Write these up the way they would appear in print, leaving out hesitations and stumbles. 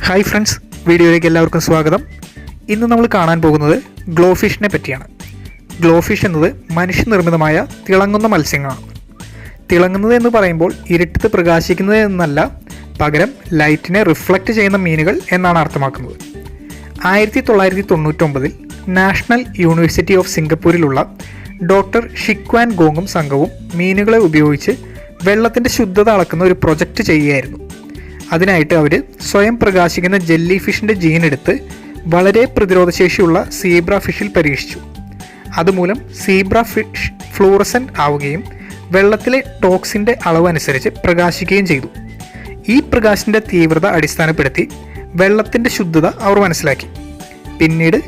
Hi friends, വീഡിയോയിലേക്ക് എല്ലാവർക്കും സ്വാഗതം. ഇന്ന് നമ്മൾ കാണാൻ പോകുന്നത് ഗ്ലോ ഫിഷിനെ പറ്റിയാണ്. ഗ്ലോ ഫിഷ് എന്നത് മനുഷ്യനിർമ്മിതമായ തിളങ്ങുന്ന മത്സ്യങ്ങളാണ്. തിളങ്ങുന്നത് എന്ന് പറയുമ്പോൾ ഇരുട്ടത്ത് പ്രകാശിക്കുന്നത് എന്നല്ല, പകരം ലൈറ്റിനെ റിഫ്ലക്റ്റ് ചെയ്യുന്ന മീനുകൾ എന്നാണ് അർത്ഥമാക്കുന്നത്. 1999 നാഷണൽ യൂണിവേഴ്സിറ്റി ഓഫ് സിംഗപ്പൂരിലുള്ള ഡോക്ടർ ഷിക്വാൻ ഗോങ്ങും സംഘവും മീനുകളെ ഉപയോഗിച്ച് വെള്ളത്തിൻ്റെ ശുദ്ധത അളക്കുന്ന ഒരു പ്രൊജക്റ്റ് ചെയ്യുകയായിരുന്നു. അതിനായിട്ട് അവർ സ്വയം പ്രകാശിക്കുന്ന ജെല്ലി ഫിഷിൻ്റെ ജീൻ എടുത്ത് വളരെ പ്രതിരോധശേഷിയുള്ള സീബ്ര ഫിഷിൽ പരീക്ഷിച്ചു. അതുമൂലം സീബ്ര ഫിഷ് ഫ്ലൂറസെൻ്റ് ആവുകയും വെള്ളത്തിലെ ടോക്സിൻ്റെ അളവ് അനുസരിച്ച് പ്രകാശിക്കുകയും ചെയ്തു. ഈ പ്രകാശത്തിൻ്റെ തീവ്രത അടിസ്ഥാനപ്പെടുത്തി വെള്ളത്തിൻ്റെ ശുദ്ധത അവർ മനസ്സിലാക്കി. പിന്നീട്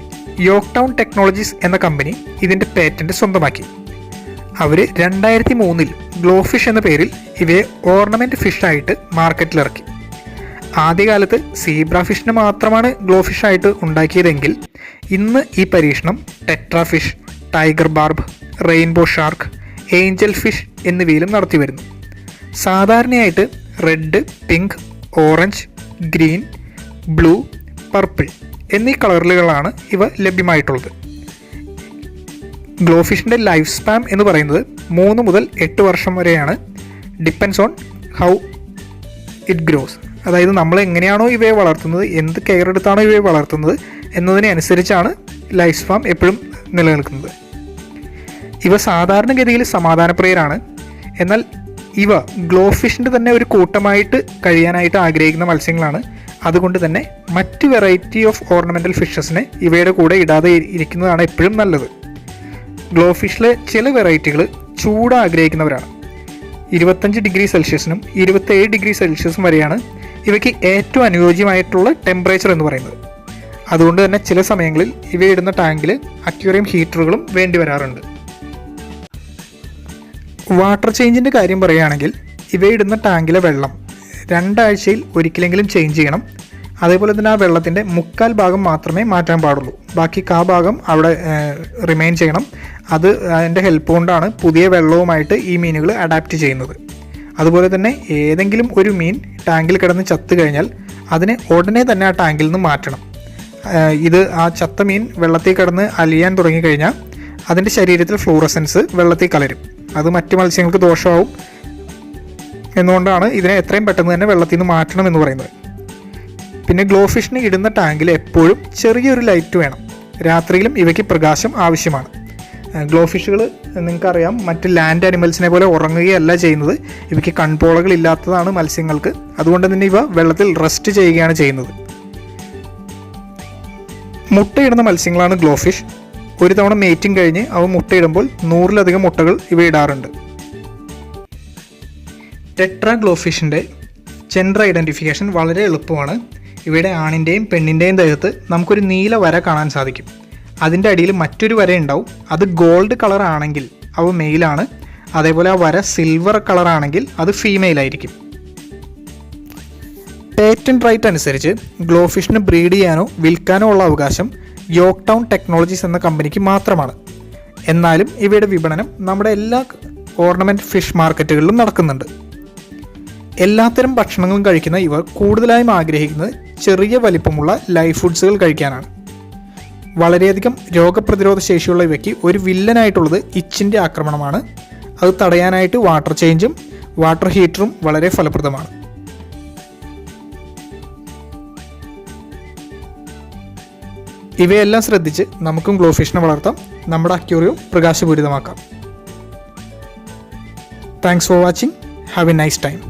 യോക്ക്ടൗൺ ടെക്നോളജീസ് എന്ന കമ്പനി ഇതിൻ്റെ പേറ്റൻറ്റ് സ്വന്തമാക്കി. അവർ 2003 ഗ്ലോ ഫിഷ് എന്ന പേരിൽ ഇവയെ ഓർണമെൻറ്റ് ഫിഷായിട്ട് മാർക്കറ്റിലിറക്കി. ആദ്യകാലത്ത് സീബ്ര ഫിഷിനെ മാത്രമാണ് ഗ്ലോ ഫിഷായിട്ട് ഉണ്ടാക്കിയതെങ്കിൽ ഇന്ന് ഈ പരീക്ഷണം tetra fish, tiger barb, rainbow shark, Angel fish എന്നിവയിലും നടത്തി വരുന്നു. സാധാരണയായിട്ട് red, pink, orange, green, blue, purple എന്നീ കളറുകളാണ് ഇവ ലഭ്യമായിട്ടുള്ളത്. ഗ്ലോ ഫിഷിൻ്റെ ലൈഫ് സ്പാൻ എന്ന് പറയുന്നത് 3 മുതൽ 8 വർഷം വരെയാണ്. Depends on how it gross. അതായത് നമ്മൾ എങ്ങനെയാണോ ഇവയെ വളർത്തുന്നത്, എന്ത് കെയർ എടുത്താണോ ഇവയെ വളർത്തുന്നത് എന്നതിനെ അനുസരിച്ചാണ് ലൈഫ് സ്പാൻ എപ്പോഴും നിലനിൽക്കുന്നത്. ഇവ സാധാരണഗതിയിൽ സമാധാനപ്രിയരാണ്. എന്നാൽ ഇവ ഗ്ലോ ഫിഷിൻ്റെ തന്നെ ഒരു കൂട്ടമായിട്ട് കഴിയാനായിട്ട് ആഗ്രഹിക്കുന്ന മത്സ്യങ്ങളാണ്. അതുകൊണ്ട് തന്നെ മറ്റ് വെറൈറ്റി ഓഫ് ഓർണമെൻ്റൽ ഫിഷസിനെ ഇവയുടെ കൂടെ ഇടാതെ ഇരിക്കുന്നതാണ് എപ്പോഴും നല്ലത്. ഗ്ലോ ഫിഷിലെ ചില വെറൈറ്റികൾ ചൂട് ആഗ്രഹിക്കുന്നവരാണ്. 25 ഡിഗ്രി സെൽഷ്യസിനും 27 ഡിഗ്രി സെൽഷ്യസും വരെയാണ് ഇവയ്ക്ക് ഏറ്റവും അനുയോജ്യമായിട്ടുള്ള ടെമ്പറേച്ചർ എന്ന് പറയുന്നത്. അതുകൊണ്ട് തന്നെ ചില സമയങ്ങളിൽ ഇവയിടുന്ന ടാങ്കിൽ അക്വേറിയം ഹീറ്ററുകളും വേണ്ടി വരാറുണ്ട്. വാട്ടർ ചേഞ്ചിൻ്റെ കാര്യം പറയുകയാണെങ്കിൽ ഇവയിടുന്ന ടാങ്കിലെ വെള്ളം 2 ആഴ്ചയിൽ ഒരിക്കലെങ്കിലും ചേഞ്ച് ചെയ്യണം. അതേപോലെ തന്നെ ആ വെള്ളത്തിൻ്റെ 1/4 ഭാഗം മാത്രമേ മാറ്റാൻ പാടുള്ളൂ. ബാക്കി ഭാഗം അവിടെ റിമെയിൻ ചെയ്യണം. അത് അതിൻ്റെ ഹെൽപ്പ് കൊണ്ടാണ് പുതിയ വെള്ളവുമായിട്ട് ഈ മീനുകൾ അഡാപ്റ്റ് ചെയ്യുന്നത്. അതുപോലെ തന്നെ ഏതെങ്കിലും ഒരു മീൻ ടാങ്കിൽ കിടന്ന് ചത്തു കഴിഞ്ഞാൽ അതിനെ ഉടനെ തന്നെ ആ ടാങ്കിൽ നിന്ന് മാറ്റണം. ഇത് ആ ചത്ത മീൻ വെള്ളത്തിൽ കിടന്ന് അലിയാൻ തുടങ്ങിക്കഴിഞ്ഞാൽ അതിൻ്റെ ശരീരത്തിൽ ഫ്ലൂറസെൻസ് വെള്ളത്തിൽ കലരും. അത് മറ്റ് മത്സ്യങ്ങൾക്ക് ദോഷമാവും. എന്നുകൊണ്ടാണ് ഇതിനെ എത്രയും പെട്ടെന്ന് തന്നെ വെള്ളത്തിൽ നിന്ന് മാറ്റണം എന്ന് പറയുന്നത്. പിന്നെ ഗ്ലോ ഫിഷിന് ഇടുന്ന ടാങ്കിൽ എപ്പോഴും ചെറിയൊരു ലൈറ്റ് വേണം. രാത്രിയിലും ഇവയ്ക്ക് പ്രകാശം ആവശ്യമാണ്. ഗ്ലോ ഫിഷുകൾ നിങ്ങൾക്കറിയാം, മറ്റ് ലാൻഡ് അനിമൽസിനെ പോലെ ഉറങ്ങുകയല്ല ചെയ്യുന്നത്. ഇവയ്ക്ക് കൺപോളകൾ ഇല്ലാത്തതാണ് മത്സ്യങ്ങൾക്ക്. അതുകൊണ്ട് തന്നെ ഇവ വെള്ളത്തിൽ റെസ്റ്റ് ചെയ്യുകയാണ് ചെയ്യുന്നത്. മുട്ടയിടുന്ന മത്സ്യങ്ങളാണ് ഗ്ലോ ഫിഷ്. ഒരു തവണ മേറ്റിംഗ് കഴിഞ്ഞ് അവ മുട്ടയിടുമ്പോൾ 100-ലധികം മുട്ടകൾ ഇവ ഇടാറുണ്ട്. ടെട്രാ ഗ്ലോ ഫിഷിൻ്റെ ജെൻഡർ ഐഡൻറ്റിഫിക്കേഷൻ വളരെ എളുപ്പമാണ്. ഇവയുടെ ആണിൻ്റെയും പെണ്ണിൻ്റെയും ദേഹത്ത് നമുക്കൊരു നീല വര കാണാൻ സാധിക്കും. അതിൻ്റെ അടിയിൽ മറ്റൊരു വര ഉണ്ടാവും. അത് ഗോൾഡ് കളർ ആണെങ്കിൽ അവ മെയിലാണ്. അതേപോലെ ആ വര സിൽവർ കളർ ആണെങ്കിൽ അത് ഫീമെയിൽ ആയിരിക്കും. പേറ്റന്റ് റൈറ്റ് അനുസരിച്ച് ഗ്ലോ ഫിഷിന് ബ്രീഡ് ചെയ്യാനോ വിൽക്കാനോ ഉള്ള അവകാശം യോക്ക്ടൗൺ ടെക്നോളജീസ് എന്ന കമ്പനിക്ക് മാത്രമാണ്. എന്നാലും ഇവയുടെ വിപണനം നമ്മുടെ എല്ലാ ഓർണമെൻറ്റ് ഫിഷ് മാർക്കറ്റുകളിലും നടക്കുന്നുണ്ട്. എല്ലാത്തരം ഭക്ഷണങ്ങളും കഴിക്കുന്ന ഇവർ കൂടുതലായും ആഗ്രഹിക്കുന്നത് ചെറിയ വലിപ്പമുള്ള ലൈവ് ഫുഡ്സുകൾ കഴിക്കാനാണ്. വളരെയധികം രോഗപ്രതിരോധ ശേഷിയുള്ള ഇവയ്ക്ക് ഒരു വില്ലനായിട്ടുള്ളത് ഇച്ചിൻ്റെ ആക്രമണമാണ്. അത് തടയാനായിട്ട് വാട്ടർ ചേഞ്ചും വാട്ടർ ഹീറ്ററും വളരെ ഫലപ്രദമാണ്. ഇവയെല്ലാം ശ്രദ്ധിച്ച് നമുക്കും ഗ്ലോ ഫിഷിനെ വളർത്താം, നമ്മുടെ അക്വേറിയം പ്രകാശപൂരിതമാക്കാം. Thanks for watching. Have a nice time.